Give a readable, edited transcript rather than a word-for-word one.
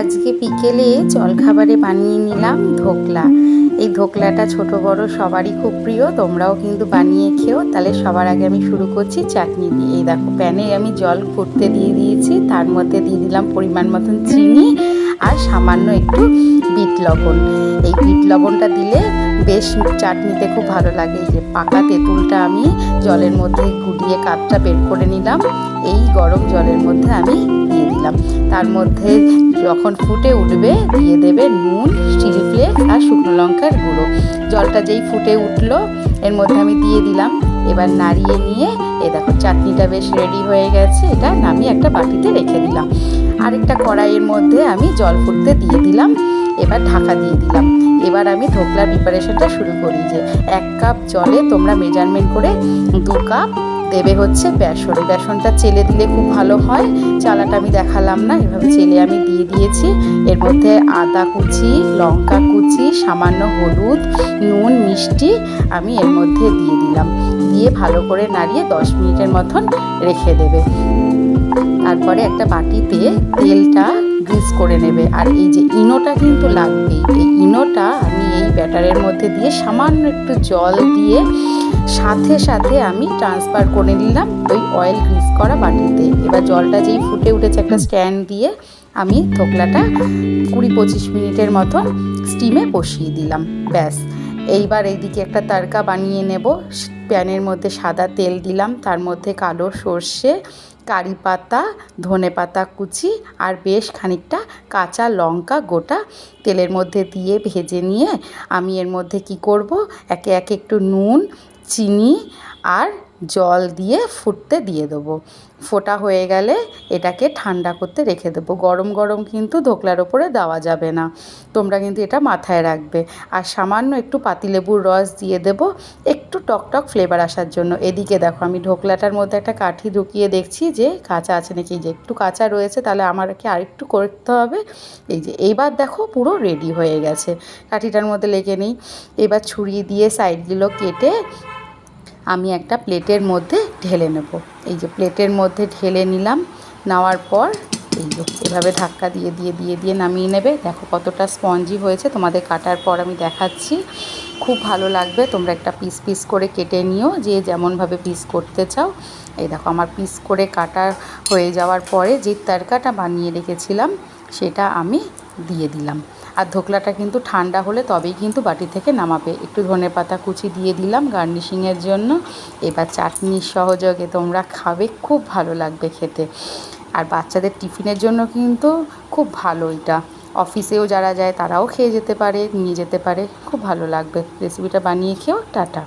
আজকে বিকেলে জলখাবারে বানিয়ে নিলাম ধোকলা। এই ধোকলাটা ছোট বড় সবারই খুব প্রিয়, তোমরাও কিন্তু বানিয়ে খেও। তাহলে সবার আগে আমি শুরু করছি চাটনি দিয়ে। এই দেখো প্যানে আমি জল ফুটতে দিয়ে দিয়েছি, তার মধ্যে দিয়ে দিলাম পরিমাণ মতন চিনি আর সামান্য একটু বিট লবণ। এই বিট লবণটা দিলে বেশ চাটনিতে খুব ভালো লাগে। এই যে পাকা তেঁতুলটা আমি জলের মধ্যে গুলিয়ে কাপটা বের করে নিলাম, এই গরম জলের মধ্যে আমি দিয়ে দিলাম। তার মধ্যে যখন ফুটে উঠবে দিয়ে দেবে নুন, চিলি ফ্লেক্স আর শুকনো লঙ্কার গুঁড়ো। জলটা যেই ফুটে উঠলো এর মধ্যে আমি দিয়ে দিলাম। এবার নাড়িয়ে নিয়ে এই দেখো চাটনিটা বেশ রেডি হয়ে গেছে। এটা নামিয়ে একটা বাটিতে রেখে দিলাম। আরেকটা কড়াইয়ের মধ্যে আমি জল ফুটতে দিয়ে দিলাম, এবার ঢাকা দিয়ে দিলাম। এবার আমি ধোকলার প্রিপারেশনটা শুরু করি। যে 1 কাপ জলে তোমরা মেজারমেন্ট করে 2 কাপ দেবে হচ্ছে বেসন। বেসনটা চেলে দিলে খুব ভালো হয়, চালাটা আমি দেখালাম না, এভাবে চেলে আমি দিয়ে দিয়েছি। এর মধ্যে আদা কুচি, লঙ্কা কুচি, সামান্য হলুদ, নুন, মিষ্টি আমি এর মধ্যে দিয়ে দিলাম। দিয়ে ভালো করে নাড়িয়ে 10 মিনিটের মতন রেখে দেবে। তারপরে একটা বাটিতে তেলটা গ্রিস করে নেবে। আর এই যে ইনোটা কিন্তু লাগবেই। এই ইনোটা আমি এই ব্যাটারের মধ্যে দিয়ে সামান্য একটু জল দিয়ে সাথে সাথে আমি ট্রান্সফার করে নিলাম ওই অয়েল গ্রিস করা বাটিতে। এবার জলটা যেই ফুটে উঠেছে একটা স্ট্যান্ড দিয়ে আমি ধোকলাটা 20-25 মিনিটের মতন স্টিমে বসিয়ে দিলাম। ব্যাস, এইবার এইদিকে একটা তড়কা বানিয়ে নেব। প্যানের মধ্যে সাদা তেল দিলাম, তার মধ্যে কালো সর্ষে, কারি পাতা, ধনে পাতা কুচি আর বেশ খানিকটা কাঁচা লঙ্কা গোটা তেলের মধ্যে দিয়ে ভেজে নিয়ে আমি এর মধ্যে কি করব, একে একে একটু নুন, চিনি আর জল দিয়ে ফুটতে দিয়ে দেবো। ফোটা হয়ে গেলে এটাকে ঠান্ডা করতে রেখে দেবো। গরম গরম কিন্তু ধোকলার ওপরে দেওয়া যাবে না, তোমরা কিন্তু এটা মাথায় রাখবে। আর সামান্য একটু পাতিলেবুর রস দিয়ে দেবো একটু টকটক ফ্লেভার আসার জন্য। এদিকে দেখো আমি ঢোকলাটার মধ্যে একটা কাঠি ঢুকিয়ে দেখছি যে কাঁচা আছে নাকি। যে একটু কাঁচা রয়েছে, তাহলে আমাকে আরেকটু করতে হবে। এই যে এইবার দেখো পুরো রেডি হয়ে গেছে, কাঠিটার মধ্যে লেগে নেই। এবার ছুরি দিয়ে সাইডগুলো কেটে আমি একটা প্লেটের মধ্যে ঢেলে নেব। এই যে প্লেটের মধ্যে ঢেলে নিলাম। নেওয়ার পর এই যে এভাবে ধাক্কা দিয়ে দিয়ে দিয়ে দিয়ে নামিয়ে নেবে। দেখো কতটা স্পঞ্জি হয়েছে, তোমাদের কাটার পর আমি দেখাচ্ছি। খুব ভালো লাগবে। তোমরা একটা পিস পিস করে কেটে নিও, যে যেমনভাবে পিস করতে চাও। এই দেখো আমার পিস করে কাটা হয়ে যাওয়ার পরে যে তড়কাটা বানিয়ে রেখেছিলাম সেটা আমি দিয়ে দিলাম। আর ধোকলাটা কিন্তু ঠান্ডা হলে তবেই কিন্তু বাটি থেকে নামাবে। একটু ধনেপাতা কুচি দিয়ে দিলাম গার্নিশিংয়ের জন্য। এবার চাটনির সহযোগে তোমরা খাবে, খুব ভালো লাগবে খেতে। আর বাচ্চাদের টিফিনের জন্য কিন্তু খুব ভালো এটা। অফিসেও যারা যায় তারাও খেয়ে যেতে পারে, নিয়ে যেতে পারে, খুব ভালো লাগবে। রেসিপিটা বানিয়ে খেও। টাটা।